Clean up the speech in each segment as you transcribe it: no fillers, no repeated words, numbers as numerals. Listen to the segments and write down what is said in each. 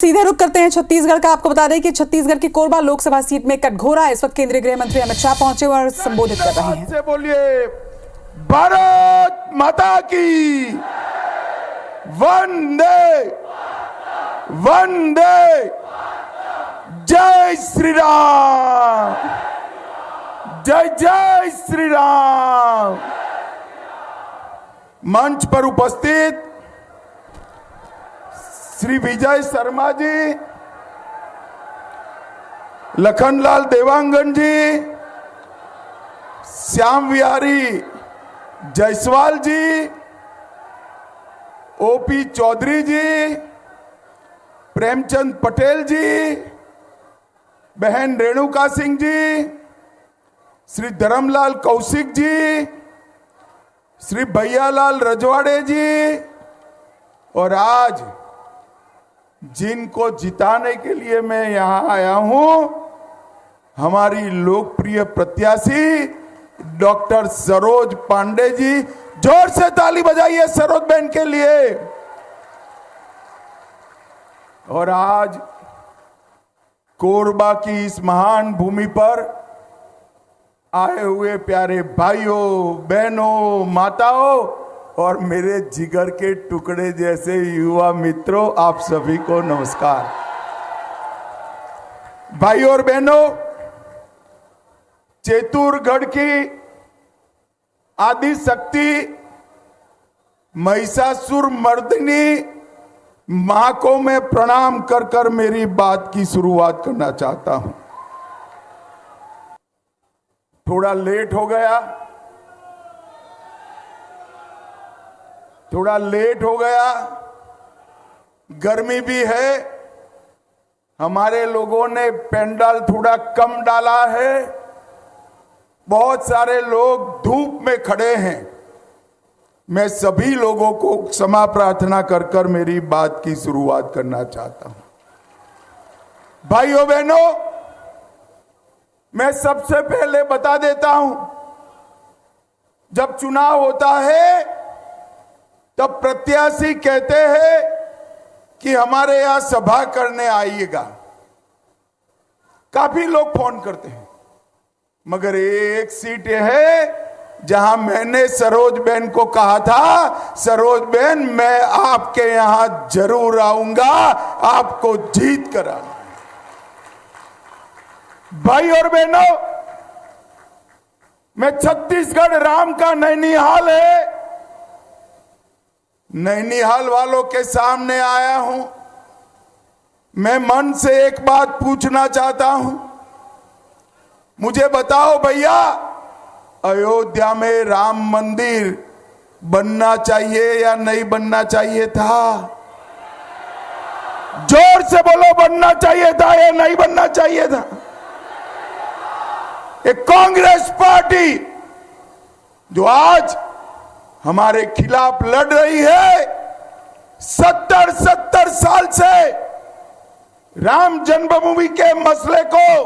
सीधे रुक करते हैं छत्तीसगढ़ का। आपको बता दें कि छत्तीसगढ़ की कोरबा लोकसभा सीट में कटघोरा इस वक्त केंद्रीय गृह मंत्री अमित शाह पहुंचे और संबोधित कर रहे हैं। बोलिए भारत माता की वंदे वंदे, जय श्री राम, जय जय श्री राम। मंच पर उपस्थित श्री विजय शर्मा जी, लखनलाल देवांगन जी, श्याम विहारी जायसवाल जी, ओपी चौधरी जी, प्रेमचंद पटेल जी, बहन रेणुका सिंह जी, श्री धर्मलाल कौशिक जी, श्री भैयालाल रजवाड़े जी, और आज जिनको जिताने के लिए मैं यहां आया हूं, हमारी लोकप्रिय प्रत्याशी डॉक्टर सरोज पांडे जी। जोर से ताली बजाइए सरोज बहन के लिए। और आज कोरबा की इस महान भूमि पर आए हुए प्यारे भाइयों, बहनों, माताओं और मेरे जिगर के टुकड़े जैसे युवा मित्रों, आप सभी को नमस्कार। भाइयों और बहनों, चेतुरगढ़ की आदि शक्ति महिषासुर मर्दिनी मां को मैं प्रणाम कर कर मेरी बात की शुरुआत करना चाहता हूं। थोड़ा लेट हो गया, गर्मी भी है, हमारे लोगों ने पेंडाल थोड़ा कम डाला है, बहुत सारे लोग धूप में खड़े हैं। मैं सभी लोगों को क्षमा प्रार्थना कर कर मेरी बात की शुरुआत करना चाहता हूं। भाइयों बहनों, मैं सबसे पहले बता देता हूं, जब चुनाव होता है तब प्रत्याशी कहते हैं कि हमारे यहां सभा करने आइएगा। काफी लोग फोन करते हैं, मगर एक सीट है जहां मैंने सरोज बहन को कहा था, सरोज बहन मैं आपके यहां जरूर आऊंगा, आपको जीत कर आऊंगा। भाई और बहनों, मैं छत्तीसगढ़ राम का नैनीहाल है, नैनीहाल वालों के सामने आया हूं। मैं मन से एक बात पूछना चाहता हूं, मुझे बताओ भैया, अयोध्या में राम मंदिर बनना चाहिए या नहीं बनना चाहिए था? जोर से बोलो, बनना चाहिए था या नहीं बनना चाहिए था? एक कांग्रेस पार्टी जो आज हमारे खिलाफ लड़ रही है, 70 साल से राम जन्मभूमि के मसले को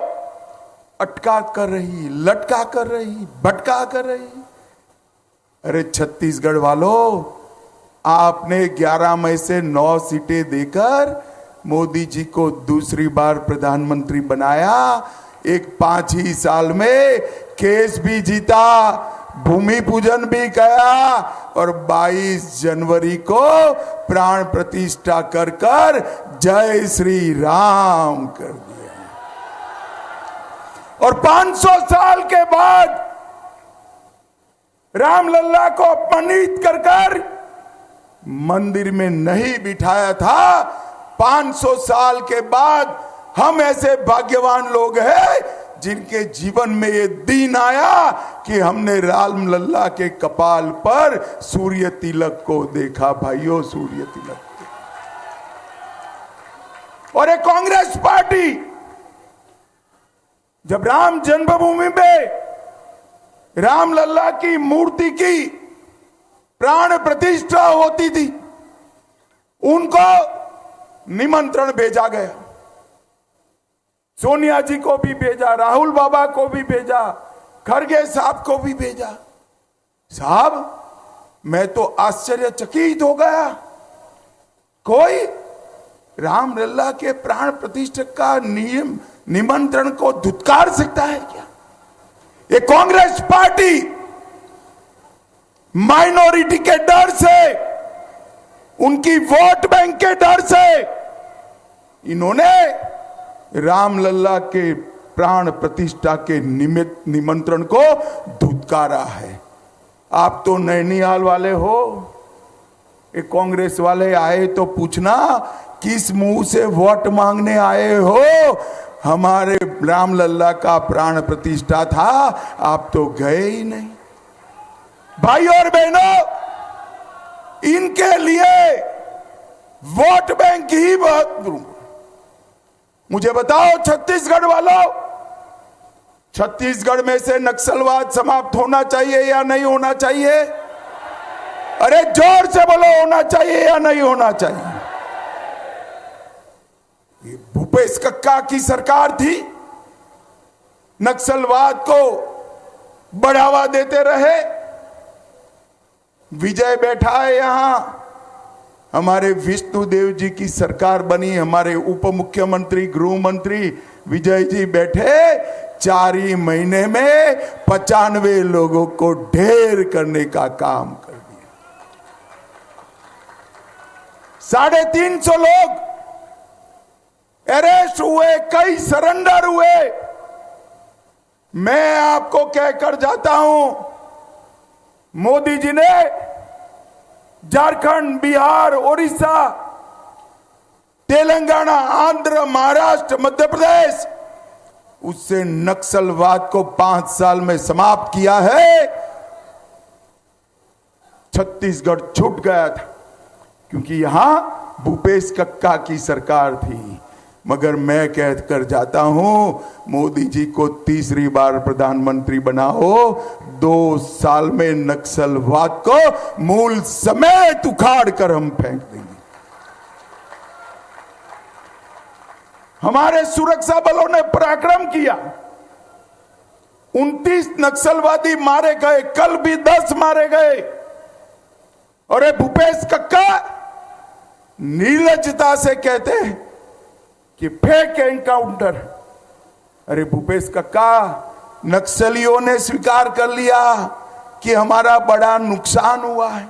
अटका कर रही, लटका कर रही, भटका कर रही। अरे छत्तीसगढ़ वालों, आपने 11 मई से 9 सीटें देकर मोदी जी को दूसरी बार प्रधानमंत्री बनाया। एक 5 ही साल में केस भी जीता, भूमि पूजन भी किया और 22 जनवरी को प्राण प्रतिष्ठा कर कर जय श्री राम कर दिया। और 500 साल के बाद रामलल्ला को अपमानित कर कर मंदिर में नहीं बिठाया था। 500 साल के बाद हम ऐसे भाग्यवान लोग हैं जिनके जीवन में ये दिन आया कि हमने रामलल्ला के कपाल पर सूर्य तिलक को देखा। भाइयों, सूर्य तिलक। और एक कांग्रेस पार्टी जब राम जन्मभूमि में रामलल्ला की मूर्ति की प्राण प्रतिष्ठा होती थी, उनको निमंत्रण भेजा गया। सोनिया जी को भी भेजा, राहुल बाबा को भी भेजा, खड़गे साहब को भी भेजा। साहब, मैं तो आश्चर्यचकित हो गया। कोई रामलला के प्राण प्रतिष्ठा का निमंत्रण को धुतकार सकता है क्या? ये कांग्रेस पार्टी माइनॉरिटी के डर से, उनकी वोट बैंक के डर से इन्होंने रामलला के प्राण प्रतिष्ठा के निमंत्रण को धुतकारा है। आप तो नैनीताल वाले हो, ये कांग्रेस वाले आए तो पूछना किस मुंह से वोट मांगने आए हो? हमारे रामलला का प्राण प्रतिष्ठा था, आप तो गए ही नहीं। भाई और बहनों, इनके लिए वोट बैंक ही बहुत। मुझे बताओ छत्तीसगढ़ वालों, छत्तीसगढ़ में से नक्सलवाद समाप्त होना चाहिए या नहीं होना चाहिए? अरे जोर से बोलो, होना चाहिए या नहीं होना चाहिए? ये भूपेश कक्का की सरकार थी, नक्सलवाद को बढ़ावा देते रहे। विजय बैठा है यहां, हमारे विष्णुदेव जी की सरकार बनी, हमारे उप मुख्यमंत्री गृह मंत्री विजय जी बैठे, 4 ही महीने में 95 लोगों को ढेर करने का काम कर दिया। 350 लोग अरेस्ट हुए, कई सरेंडर हुए। मैं आपको कहकर जाता हूं, मोदी जी ने झारखंड, बिहार, उड़ीसा, तेलंगाना, आंध्र, महाराष्ट्र, मध्य प्रदेश, उससे नक्सलवाद को 5 साल में समाप्त किया है। छत्तीसगढ़ छूट गया था क्योंकि यहां भूपेश कक्का की सरकार थी। मगर मैं कहकर जाता हूं, मोदी जी को तीसरी बार प्रधानमंत्री बनाओ, 2 साल में नक्सलवाद को मूल समेत उखाड़ कर हम फेंक देंगे। हमारे सुरक्षा बलों ने पराक्रम किया, 29 नक्सलवादी मारे गए, कल भी 10 मारे गए। और ये भूपेश कक्का निर्लज्जता से कहते हैं कि फेक एनकाउंटर। अरे भूपेश कक्का, नक्सलियों ने स्वीकार कर लिया कि हमारा बड़ा नुकसान हुआ है।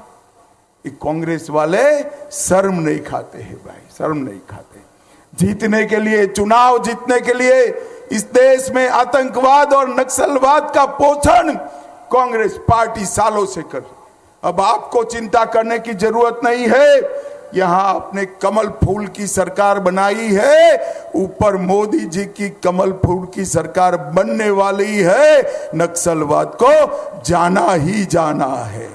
ये कांग्रेस वाले शर्म नहीं खाते हैं भाई, शर्म नहीं खाते। जीतने के लिए, चुनाव जीतने के लिए इस देश में आतंकवाद और नक्सलवाद का पोषण कांग्रेस पार्टी सालों से कर। अब आपको चिंता करने की जरूरत नहीं है। यहां आपने कमल फूल की सरकार बनाई है, ऊपर मोदी जी की कमल फूल की सरकार बनने वाली है। नक्सलवाद को जाना ही जाना है।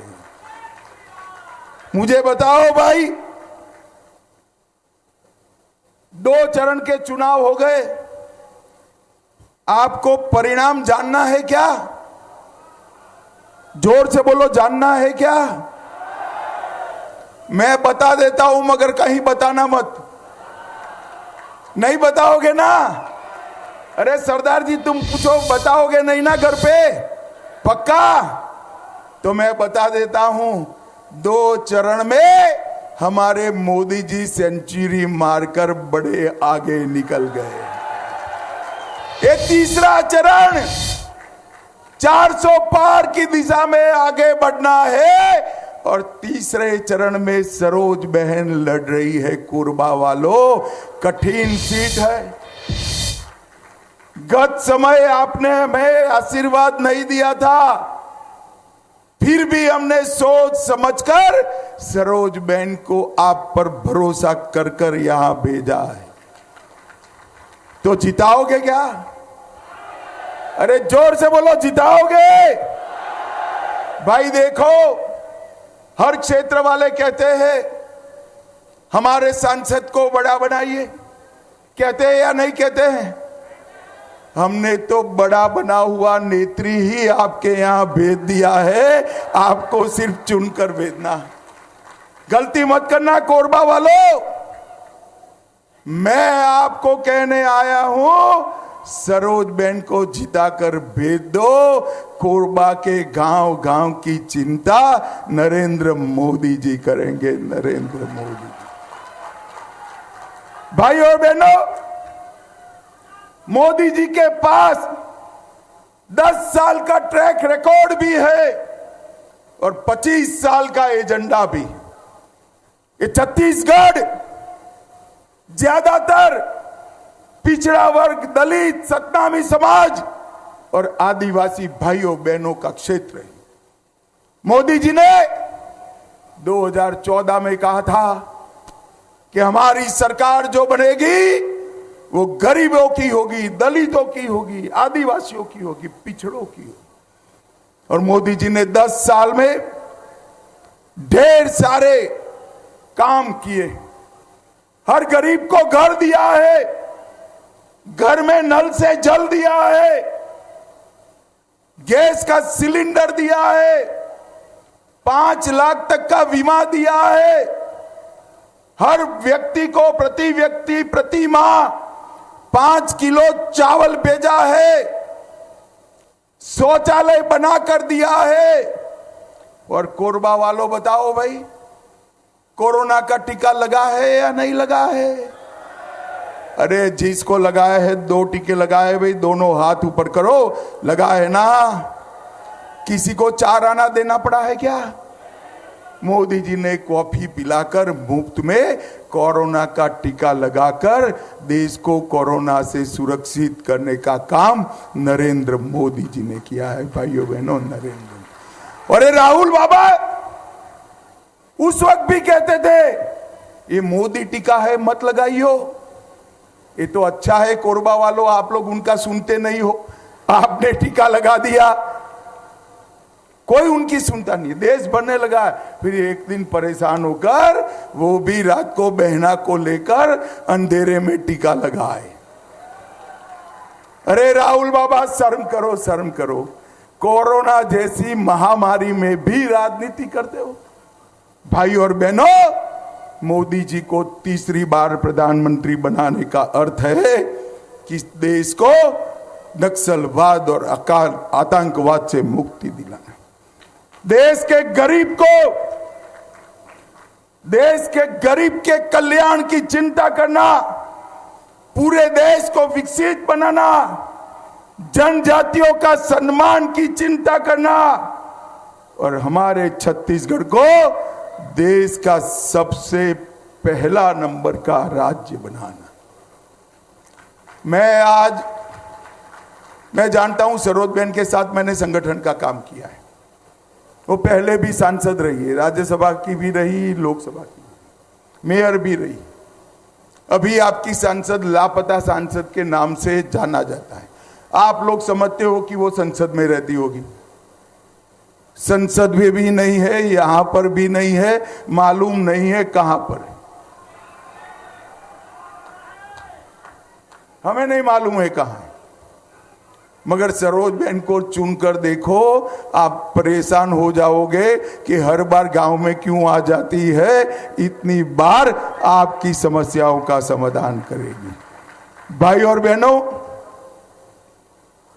मुझे बताओ भाई, 2 चरण के चुनाव हो गए, आपको परिणाम जानना है क्या? जोर से बोलो, जानना है क्या? मैं बता देता हूं, मगर कहीं बताना मत। नहीं बताओगे ना? अरे सरदार जी तुम पूछो, बताओगे नहीं ना घर पे? पक्का? तो मैं बता देता हूं, 2 चरण में हमारे मोदी जी सेंचुरी मारकर बड़े आगे निकल गए। ये तीसरा चरण 400 पार की दिशा में आगे बढ़ना है। और तीसरे चरण में सरोज बहन लड़ रही है। कोरबा वालों, कठिन सीट है। गत समय आपने हमें आशीर्वाद नहीं दिया था, फिर भी हमने सोच समझकर सरोज बहन को आप पर भरोसा कर कर यहां भेजा है। तो जिताओगे क्या? अरे जोर से बोलो, जिताओगे? भाई देखो, हर क्षेत्र वाले कहते हैं हमारे सांसद को बड़ा बनाइए, कहते हैं या नहीं कहते हैं? हमने तो बड़ा बना हुआ नेत्री ही आपके यहां भेज दिया है, आपको सिर्फ चुनकर भेजना। गलती मत करना कोरबा वालों, मैं आपको कहने आया हूं, सरोज बहन को जिताकर भेज दो। कोरबा के गांव गांव की चिंता नरेंद्र मोदी जी करेंगे, नरेंद्र मोदी जी। भाई और बहनों, मोदी जी के पास 10 साल का ट्रैक रिकॉर्ड भी है और 25 साल का एजेंडा भी। ये छत्तीसगढ़ ज्यादातर पिछड़ा वर्ग, दलित, सतनामी समाज और आदिवासी भाइयों बहनों का क्षेत्र है। मोदी जी ने 2014 में कहा था कि हमारी सरकार जो बनेगी वो गरीबों की होगी, दलितों की होगी, आदिवासियों की होगी, पिछड़ों की होगी। और मोदी जी ने 10 साल में ढेर सारे काम किए। हर गरीब को घर दिया है, घर में नल से जल दिया है, गैस का सिलेंडर दिया है, 5 लाख तक का बीमा दिया है, हर व्यक्ति को प्रति माह 5 किलो चावल भेजा है, शौचालय बनाकर दिया है। और कोरबा वालों बताओ भाई, कोरोना का टीका लगा है या नहीं लगा है? अरे जिसको लगाया है 2 टीके लगाए भाई, दोनों हाथ ऊपर करो, लगा है ना? किसी को 4 आना देना पड़ा है क्या? मोदी जी ने कॉफी पिलाकर मुफ्त में कोरोना का टीका लगाकर देश को कोरोना से सुरक्षित करने का काम नरेंद्र मोदी जी ने किया है। भाइयों बहनों, नरेंद्र। और राहुल बाबा उस वक्त भी कहते थे ये मोदी टीका है, मत लगाइयो। ये तो अच्छा है कोरबा वालों, आप लोग उनका सुनते नहीं हो, आपने टीका लगा दिया, कोई उनकी सुनता नहीं, देश बनने लगा। फिर एक दिन परेशान होकर वो भी रात को बहना को लेकर अंधेरे में टीका लगाए। अरे राहुल बाबा, शर्म करो, शर्म करो। कोरोना जैसी महामारी में भी राजनीति करते हो। भाई और बहनों, मोदी जी को तीसरी बार प्रधानमंत्री बनाने का अर्थ है कि देश को नक्सलवाद और आतंकवाद से मुक्ति दिलाना, देश के गरीब के कल्याण की चिंता करना, पूरे देश को विकसित बनाना, जनजातियों का सम्मान की चिंता करना और हमारे छत्तीसगढ़ को देश का सबसे पहला नंबर का राज्य बनाना। मैं जानता हूं सरोज बहन के साथ मैंने संगठन का काम किया है। वो पहले भी सांसद रही है, राज्यसभा की भी रही, लोकसभा की भी, मेयर भी रही। अभी आपकी सांसद लापता सांसद के नाम से जाना जाता है। आप लोग समझते हो कि वो संसद में रहती होगी। संसद में भी नहीं है, यहां पर भी नहीं है, मालूम नहीं है कहां पर है। हमें नहीं मालूम है कहां है। मगर सरोज बहन को चुनकर देखो, आप परेशान हो जाओगे कि हर बार गांव में क्यों आ जाती है, इतनी बार आपकी समस्याओं का समाधान करेगी। भाई और बहनों,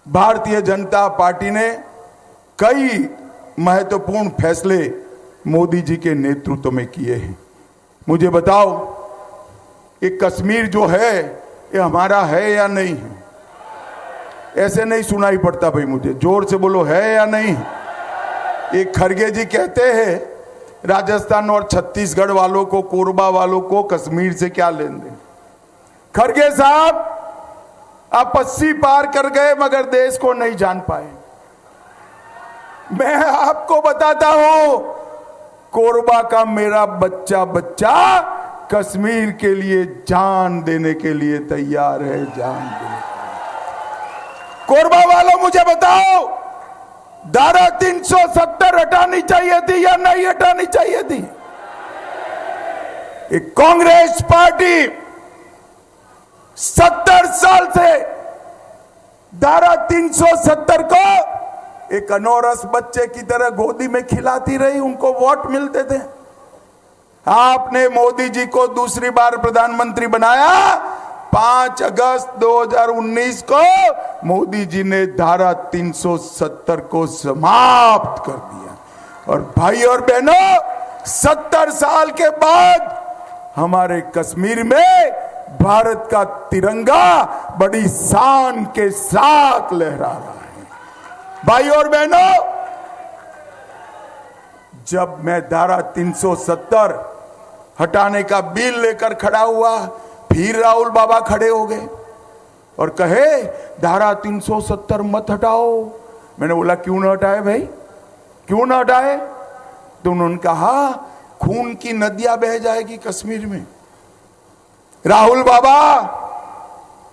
भारतीय जनता पार्टी ने कई महत्वपूर्ण फैसले मोदी जी के नेतृत्व में किए हैं। मुझे बताओ, ये कश्मीर जो है ये हमारा है या नहीं है? ऐसे नहीं सुनाई पड़ता भाई, मुझे जोर से बोलो, है या नहीं? ये खड़गे जी कहते हैं राजस्थान और छत्तीसगढ़ वालों को, कोरबा वालों को कश्मीर से क्या लेन देन। खड़गे साहब, आप 80 पार कर गए मगर देश को नहीं जान पाए। मैं आपको बताता हूं, कोरबा का मेरा बच्चा कश्मीर के लिए जान देने के लिए तैयार है, जान देने के लिए। कोरबा वालों मुझे बताओ, धारा 370 हटानी चाहिए थी या नहीं हटानी चाहिए थी? एक कांग्रेस पार्टी 70 साल से धारा 370 को एक अनौरस बच्चे की तरह गोदी में खिलाती रही, उनको वोट मिलते थे। आपने मोदी जी को दूसरी बार प्रधानमंत्री बनाया। 5 अगस्त 2019 को मोदी जी ने धारा 370 को समाप्त कर दिया। और भाई और बहनों, 70 साल के बाद हमारे कश्मीर में भारत का तिरंगा बड़ी शान के साथ लहरा रहा है। भाई और बहनों, जब मैं धारा 370 हटाने का बिल लेकर खड़ा हुआ, फिर राहुल बाबा खड़े हो गए और कहे धारा 370 मत हटाओ। मैंने बोला क्यों ना हटाए भाई, क्यों ना हटाए? तो उन्होंने कहा खून की नदियां बह जाएगी कश्मीर में। राहुल बाबा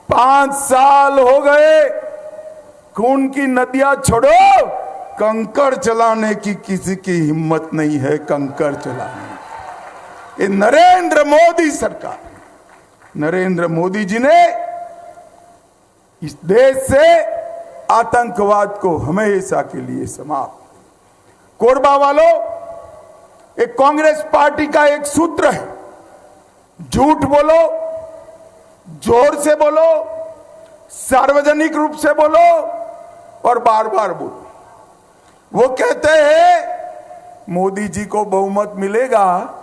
5 साल हो गए, खून की नदियां छोड़ो, कंकड़ चलाने की किसी की हिम्मत नहीं है। कंकड़ चलाने ये नरेंद्र मोदी सरकार, नरेंद्र मोदी जी ने इस देश से आतंकवाद को हमेशा के लिए समाप्त। कोरबा वालों, एक कांग्रेस पार्टी का एक सूत्र है, झूठ बोलो, जोर से बोलो, सार्वजनिक रूप से बोलो और बार बार बोलो। वो कहते हैं मोदी जी को बहुमत मिलेगा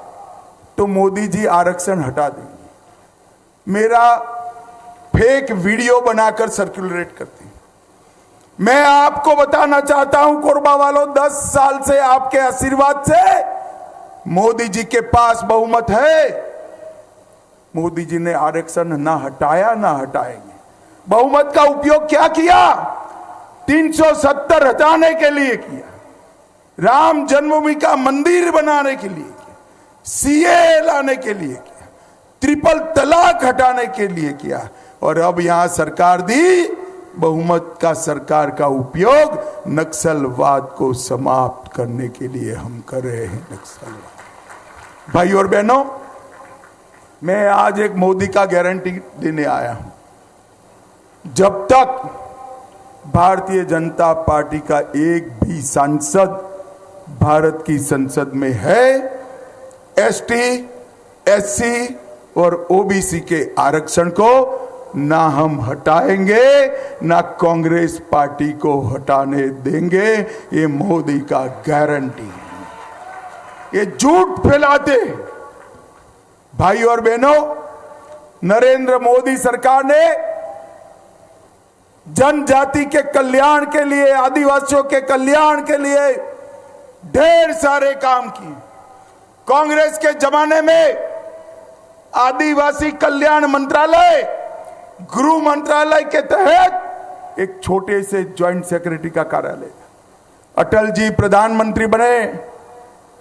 तो मोदी जी आरक्षण हटा देंगे। मेरा फेक वीडियो बनाकर सर्कुलेट करते हैं। मैं आपको बताना चाहता हूं कोरबा वालों, 10 साल से आपके आशीर्वाद से मोदी जी के पास बहुमत है। मोदी जी ने आरक्षण ना हटाया ना हटाएंगे। बहुमत का उपयोग क्या किया? 370 हटाने के लिए किया, राम जन्मभूमि का मंदिर बनाने के लिए किया, सीए लाने के लिए किया, ट्रिपल तलाक हटाने के लिए किया, और अब यहां सरकार दी बहुमत का सरकार का उपयोग नक्सलवाद को समाप्त करने के लिए हम कर रहे हैं। नक्सलवाद। भाई और बहनों, मैं आज एक मोदी का गारंटी देने आया हूं। जब तक भारतीय जनता पार्टी का एक भी सांसद भारत की संसद में है, एसटी, एससी और ओबीसी के आरक्षण को ना हम हटाएंगे, ना कांग्रेस पार्टी को हटाने देंगे। ये मोदी का गारंटी है। ये झूठ फैलाते भाई और बहनों, नरेंद्र मोदी सरकार ने जनजाति के कल्याण के लिए, आदिवासियों के कल्याण के लिए ढेर सारे काम किए। कांग्रेस के जमाने में आदिवासी कल्याण मंत्रालय, गृह मंत्रालय के तहत एक छोटे से ज्वाइंट सेक्रेटरी का कार्यालय। अटल जी प्रधानमंत्री बने,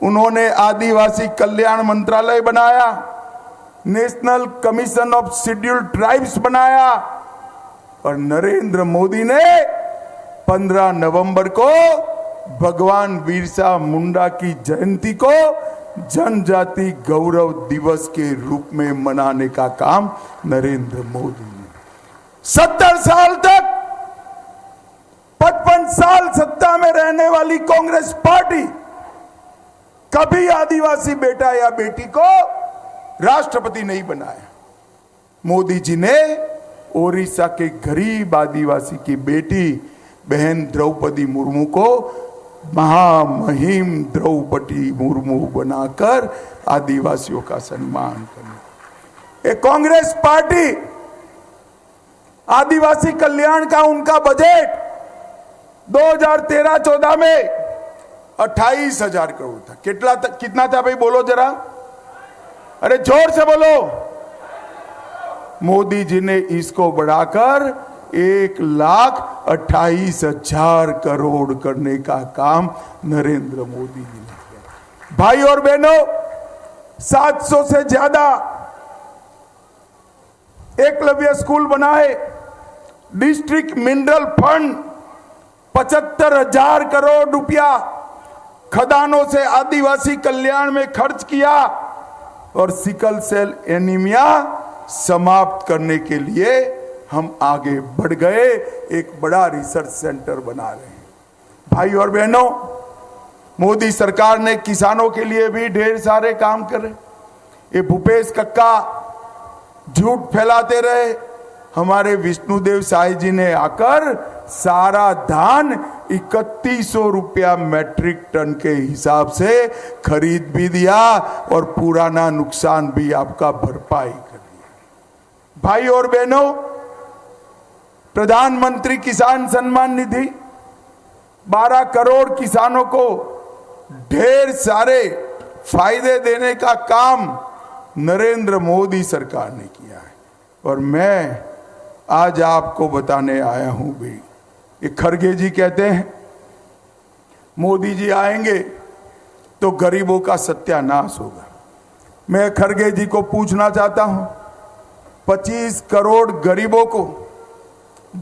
उन्होंने आदिवासी कल्याण मंत्रालय बनाया, national commission of scheduled tribes बनाया, और नरेंद्र मोदी ने 15 नवंबर को भगवान बिरसा मुंडा की जयंती को जनजाति गौरव दिवस के रूप में मनाने का काम नरेंद्र मोदी ने। 70 साल तक, 55 साल सत्ता में रहने वाली कांग्रेस पार्टी कभी आदिवासी बेटा या बेटी को राष्ट्रपति नहीं बनाया। मोदी जी ने ओडिशा के गरीब आदिवासी की बेटी बहन द्रौपदी मुर्मू को महामहिम द्रौपदी मुर्मू बनाकर आदिवासियों का सम्मान करना। एक कांग्रेस पार्टी आदिवासी कल्याण का उनका बजट 2013-14 में 28,000 करोड़ था। कितना था भाई, बोलो जरा, अरे जोर से बोलो। मोदी जी ने इसको बढ़ाकर 1,28,000 करोड़ करने का काम नरेंद्र मोदी जी ने किया। भाई और बहनों, 700 से ज्यादा एकलव्य स्कूल बनाए, डिस्ट्रिक्ट मिनरल फंड 75,000 करोड़ रुपया खदानों से आदिवासी कल्याण में खर्च किया, और सिकल सेल एनीमिया समाप्त करने के लिए हम आगे बढ़ गए, एक बड़ा रिसर्च सेंटर बना रहे हैं। भाई और बहनों, मोदी सरकार ने किसानों के लिए भी ढेर सारे काम करे। ये भूपेश कक्का झूठ फैलाते रहे, हमारे विष्णुदेव साई जी ने आकर सारा धान 3100 रुपया मैट्रिक टन के हिसाब से खरीद भी दिया और पुराना नुकसान भी आपका भरपाई कर दिया। भाई और बहनों, प्रधानमंत्री किसान सम्मान निधि 12 करोड़ किसानों को ढेर सारे फायदे देने का काम नरेंद्र मोदी सरकार ने किया है। और मैं आज आपको बताने आया हूं भी, ये खड़गे जी कहते हैं मोदी जी आएंगे तो गरीबों का सत्यानाश होगा। मैं खड़गे जी को पूछना चाहता हूं, 25 करोड़ गरीबों को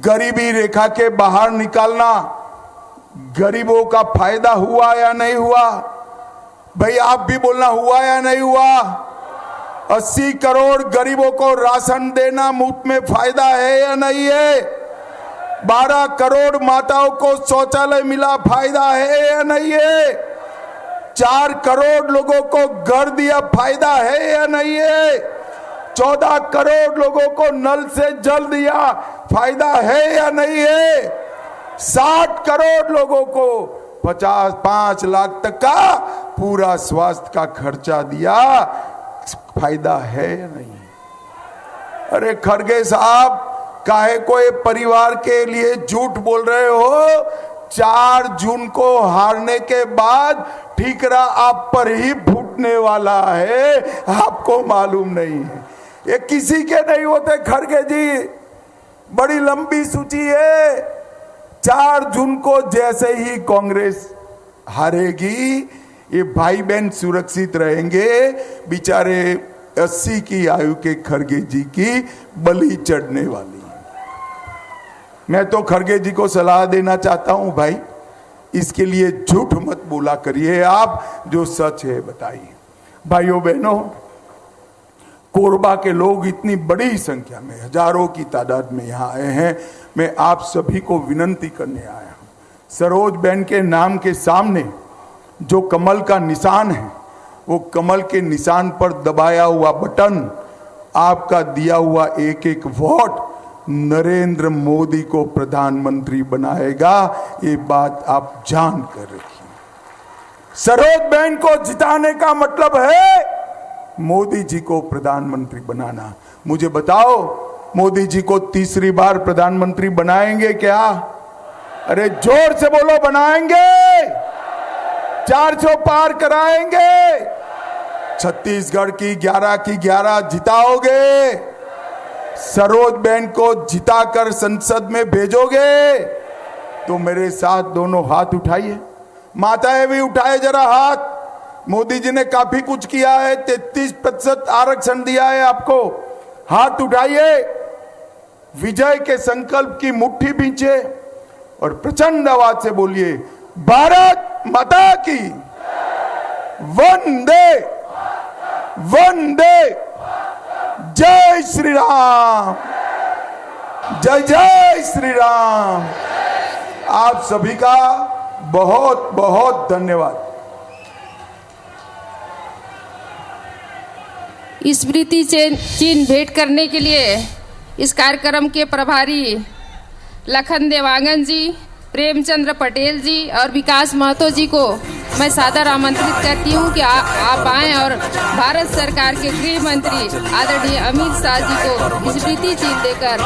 गरीबी रेखा के बाहर निकालना गरीबों का फायदा हुआ या नहीं हुआ? भाई आप भी बोलना, हुआ या नहीं हुआ? 80 करोड़ गरीबों को राशन देना मुफ्त में फायदा है या नहीं है? 12 करोड़ माताओं को शौचालय मिला, फायदा है या नहीं है? 4 करोड़ लोगों को घर दिया, फायदा है या नहीं है? 14 करोड़ लोगों को नल से जल दिया, फायदा है या नहीं है? 60 करोड़ लोगों को 5 लाख तक का पूरा स्वास्थ्य का खर्चा दिया, फायदा है या नहीं? अरे खड़गे साहब, काहे को ये परिवार के लिए झूठ बोल रहे हो? 4 जून को हारने के बाद ठीकरा आप पर ही फूटने वाला है, आपको मालूम नहीं है। ये किसी के नहीं होते खड़गे जी, बड़ी लंबी सूची है। 4 जून को जैसे ही कांग्रेस हारेगी, ये भाई बहन सुरक्षित रहेंगे। बेचारे 80 की आयु के खड़गे जी की बलि चढ़ने वाली है। मैं तो खड़गे जी को सलाह देना चाहता हूं, भाई इसके लिए झूठ मत बोला करिए, आप जो सच है बताइए। भाइयों बहनों, कोरबा के लोग इतनी बड़ी संख्या में, हजारों की तादाद में यहाँ आए हैं। मैं आप सभी को विनंती करने आया हूँ, सरोज बहन के नाम के सामने जो कमल का निशान है, वो कमल के निशान पर दबाया हुआ बटन, आपका दिया हुआ एक एक वोट नरेंद्र मोदी को प्रधानमंत्री बनाएगा। ये बात आप जान कर रखिए। सरोज बहन को जिताने का मतलब है मोदी जी को प्रधानमंत्री बनाना। मुझे बताओ, मोदी जी को तीसरी बार प्रधानमंत्री बनाएंगे क्या? अरे जोर से बोलो, बनाएंगे? 400 पार कराएंगे? छत्तीसगढ़ की 11 की 11 जिताओगे? सरोज बहन को जिताकर संसद में भेजोगे? तो मेरे साथ दोनों हाथ उठाइए, माताएं भी उठाए जरा हाथ। मोदी जी ने काफी कुछ किया है, 33% आरक्षण दिया है आपको, हाथ उठाइए। विजय के संकल्प की मुट्ठी भींचे और प्रचंड आवाज से बोलिए, भारत माता की वंदे वंदे, जय श्री राम, जय जय श्री राम। आप सभी का बहुत बहुत धन्यवाद। स्मृति चिन्ह भेंट करने के लिए इस कार्यक्रम के प्रभारी लखन देवांगन जी, प्रेमचंद्र पटेल जी और विकास महतो जी को मैं सादर आमंत्रित करती हूं कि आप आएं और भारत सरकार के गृह मंत्री आदरणीय अमित शाह जी को स्मृति चिन्ह देकर